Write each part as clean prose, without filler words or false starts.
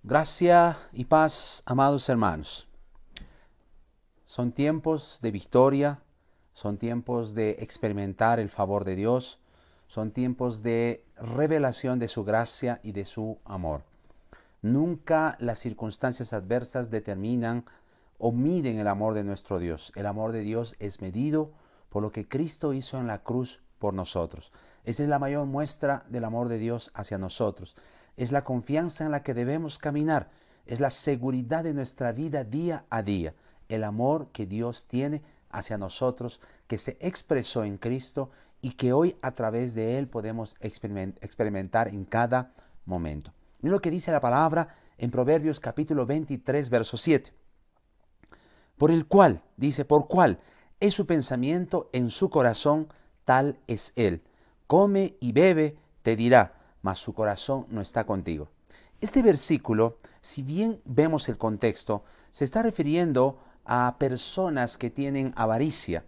Gracia y paz, amados hermanos. Son tiempos de victoria, son tiempos de experimentar el favor de Dios, son tiempos de revelación de su gracia y de su amor. Nunca las circunstancias adversas determinan o miden el amor de nuestro Dios. El amor de Dios es medido por lo que Cristo hizo en la cruz por nosotros. Esa es la mayor muestra del amor de Dios hacia nosotros. Es la confianza en la que debemos caminar. Es la seguridad de nuestra vida día a día. El amor que Dios tiene hacia nosotros, que se expresó en Cristo y que hoy a través de Él podemos experimentar en cada momento. Mira lo que dice la palabra en Proverbios capítulo 23, verso 7. Por el cual, dice, por cual es su pensamiento en su corazón, tal es Él. Come y bebe, te dirá, mas su corazón no está contigo. Este versículo, si bien vemos el contexto, se está refiriendo a personas que tienen avaricia.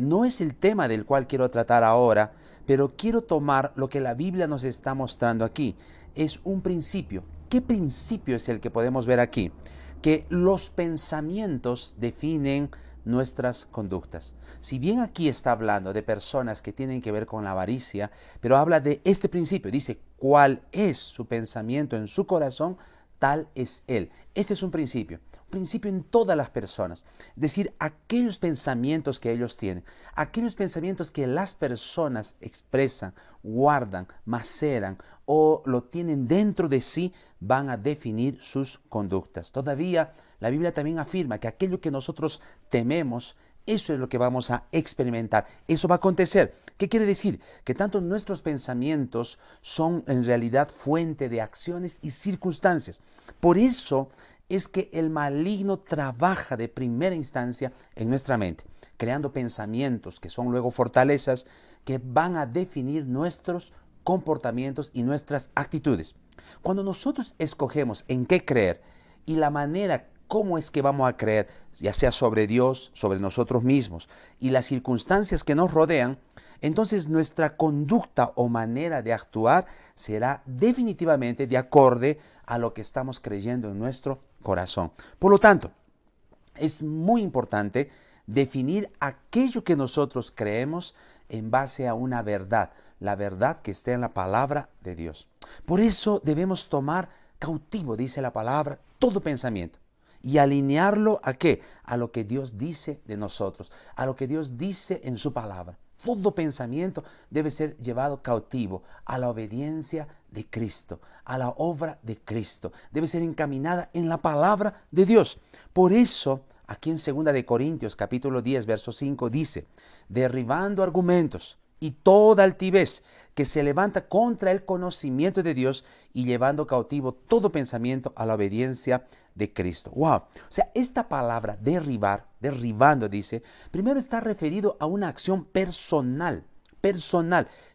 No es el tema del cual quiero tratar ahora, pero quiero tomar lo que la Biblia nos está mostrando aquí. Es un principio. ¿Qué principio es el que podemos ver aquí? Que los pensamientos definen nuestras conductas. Si bien aquí está hablando de personas que tienen que ver con la avaricia, pero habla de este principio. Dice, ¿cuál es su pensamiento en su corazón? Tal es él. Este es un principio en todas las personas. Es decir, aquellos pensamientos que ellos tienen, aquellos pensamientos que las personas expresan, guardan, maceran o lo tienen dentro de sí, van a definir sus conductas. Todavía la Biblia también afirma que aquello que nosotros tememos, eso es lo que vamos a experimentar. Eso va a acontecer. ¿Qué quiere decir? Que tanto nuestros pensamientos son en realidad fuente de acciones y circunstancias. Por eso es que el maligno trabaja de primera instancia en nuestra mente, creando pensamientos que son luego fortalezas que van a definir nuestros comportamientos y nuestras actitudes. Cuando nosotros escogemos en qué creer y la manera cómo es que vamos a creer, ya sea sobre Dios, sobre nosotros mismos y las circunstancias que nos rodean, entonces nuestra conducta o manera de actuar será definitivamente de acorde a lo que estamos creyendo en nuestro corazón. Por lo tanto, es muy importante definir aquello que nosotros creemos en base a una verdad, la verdad que está en la palabra de Dios. Por eso debemos tomar cautivo, dice la palabra, todo pensamiento y alinearlo ¿a qué? A lo que Dios dice de nosotros, a lo que Dios dice en su palabra. Todo pensamiento debe ser llevado cautivo a la obediencia de Cristo, a la obra de Cristo. Debe ser encaminada en la palabra de Dios. Por eso, aquí en 2 de Corintios, capítulo 10, verso 5, dice, derribando argumentos y toda altivez que se levanta contra el conocimiento de Dios y llevando cautivo todo pensamiento a la obediencia de Cristo. ¡Wow! O sea, esta palabra derribar, derribando, dice, primero está referido a una acción personal,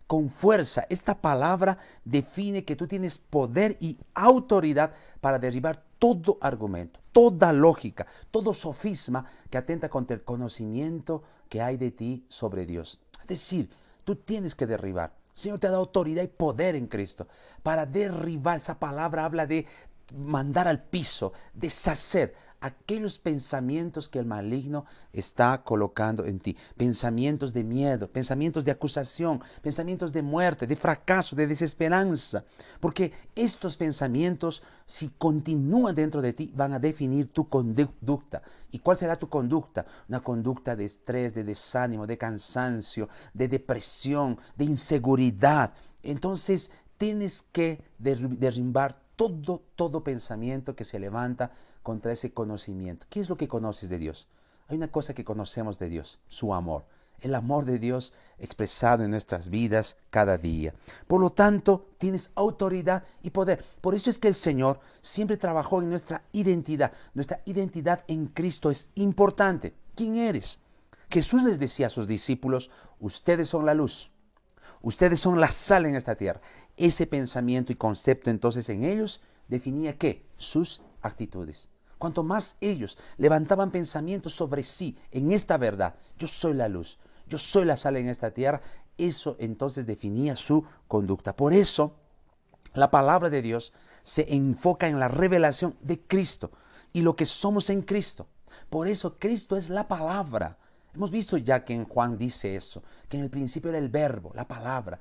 con fuerza. Esta palabra define que tú tienes poder y autoridad para derribar todo argumento, toda lógica, todo sofisma que atenta contra el conocimiento que hay de ti sobre Dios. Es decir, tú tienes que derribar. El Señor te ha dado autoridad y poder en Cristo para derribar. Esa palabra habla de mandar al piso, deshacer aquellos pensamientos que el maligno está colocando en ti. Pensamientos de miedo, pensamientos de acusación, pensamientos de muerte, de fracaso, de desesperanza. Porque estos pensamientos, si continúan dentro de ti, van a definir tu conducta. ¿Y cuál será tu conducta? Una conducta de estrés, de desánimo, de cansancio, de depresión, de inseguridad. Entonces, tienes que derrumbar todo pensamiento que se levanta contra ese conocimiento. ¿Qué es lo que conoces de Dios? Hay una cosa que conocemos de Dios, su amor. El amor de Dios expresado en nuestras vidas cada día. Por lo tanto, tienes autoridad y poder. Por eso es que el Señor siempre trabajó en nuestra identidad. Nuestra identidad en Cristo es importante. ¿Quién eres? Jesús les decía a sus discípulos, ustedes son la luz. Ustedes son la sal en esta tierra. Ese pensamiento y concepto entonces en ellos definía ¿qué? Sus actitudes. Cuanto más ellos levantaban pensamientos sobre sí en esta verdad, yo soy la luz, yo soy la sal en esta tierra, eso entonces definía su conducta. Por eso la palabra de Dios se enfoca en la revelación de Cristo y lo que somos en Cristo. Por eso Cristo es la palabra. Hemos visto ya que en Juan dice eso, que en el principio era el verbo, la palabra,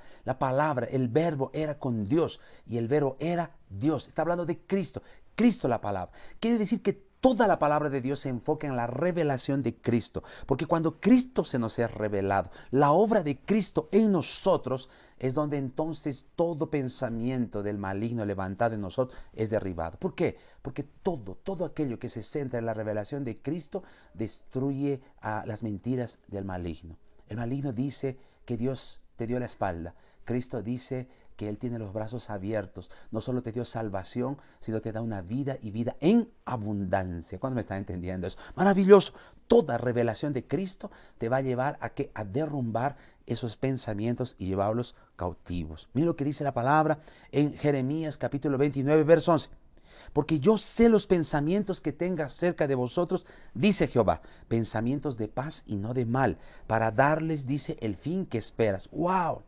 el verbo era con Dios y el verbo era Dios. Está hablando de Cristo, Cristo la palabra. Quiere decir que toda la palabra de Dios se enfoca en la revelación de Cristo, porque cuando Cristo se nos es revelado, la obra de Cristo en nosotros es donde entonces todo pensamiento del maligno levantado en nosotros es derribado. ¿Por qué? Porque todo aquello que se centra en la revelación de Cristo destruye a las mentiras del maligno. El maligno dice que Dios te dio la espalda. Cristo dice que Él tiene los brazos abiertos. No solo te dio salvación, sino te da una vida y vida en abundancia. ¿Cuándo me están entendiendo eso? Maravilloso. Toda revelación de Cristo te va a llevar a derrumbar esos pensamientos y llevarlos cautivos. Mira lo que dice la palabra en Jeremías capítulo 29, verso 11. Porque yo sé los pensamientos que tenga acerca de vosotros, dice Jehová, pensamientos de paz y no de mal, para darles, dice, el fin que esperas. ¡Wow!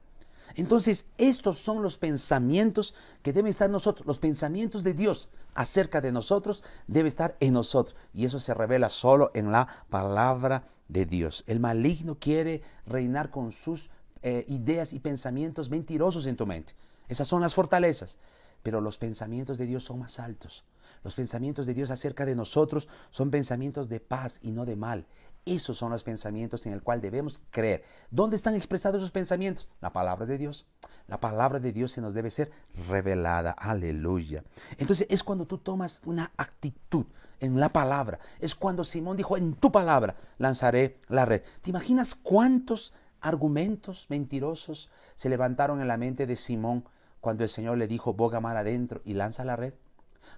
Entonces, estos son los pensamientos que deben estar en nosotros. Los pensamientos de Dios acerca de nosotros deben estar en nosotros. Y eso se revela solo en la palabra de Dios. El maligno quiere reinar con sus ideas y pensamientos mentirosos en tu mente. Esas son las fortalezas. Pero los pensamientos de Dios son más altos. Los pensamientos de Dios acerca de nosotros son pensamientos de paz y no de mal. Esos son los pensamientos en el cual debemos creer. ¿Dónde están expresados esos pensamientos? La palabra de Dios. La palabra de Dios se nos debe ser revelada. Aleluya. Entonces es cuando tú tomas una actitud en la palabra. Es cuando Simón dijo, en tu palabra lanzaré la red. ¿Te imaginas cuántos argumentos mentirosos se levantaron en la mente de Simón cuando el Señor le dijo, boga mar adentro y lanza la red?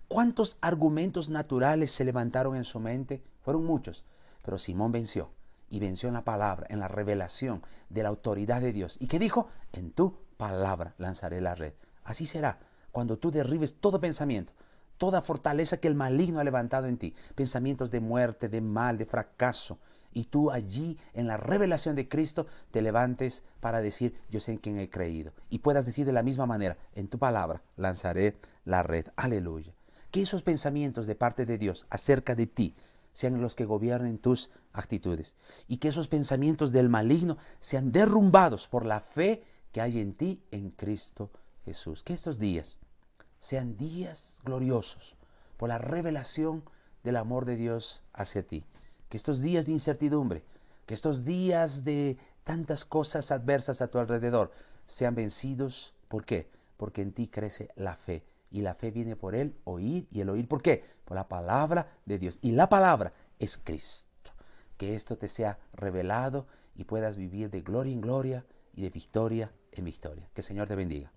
¿Cuántos argumentos naturales se levantaron en su mente? Fueron muchos. Pero Simón venció, y venció en la palabra, en la revelación de la autoridad de Dios. ¿Y qué dijo? En tu palabra lanzaré la red. Así será cuando tú derribes todo pensamiento, toda fortaleza que el maligno ha levantado en ti, pensamientos de muerte, de mal, de fracaso, y tú allí en la revelación de Cristo te levantes para decir, yo sé en quién he creído. Y puedas decir de la misma manera, en tu palabra lanzaré la red. Aleluya. Que esos pensamientos de parte de Dios acerca de ti sean los que gobiernen tus actitudes. Y que esos pensamientos del maligno sean derrumbados por la fe que hay en ti, en Cristo Jesús. Que estos días sean días gloriosos por la revelación del amor de Dios hacia ti. Que estos días de incertidumbre, que estos días de tantas cosas adversas a tu alrededor sean vencidos. ¿Por qué? Porque en ti crece la fe. Y la fe viene por el oír, y el oír, ¿por qué? Por la palabra de Dios. Y la palabra es Cristo. Que esto te sea revelado y puedas vivir de gloria en gloria y de victoria en victoria. Que el Señor te bendiga.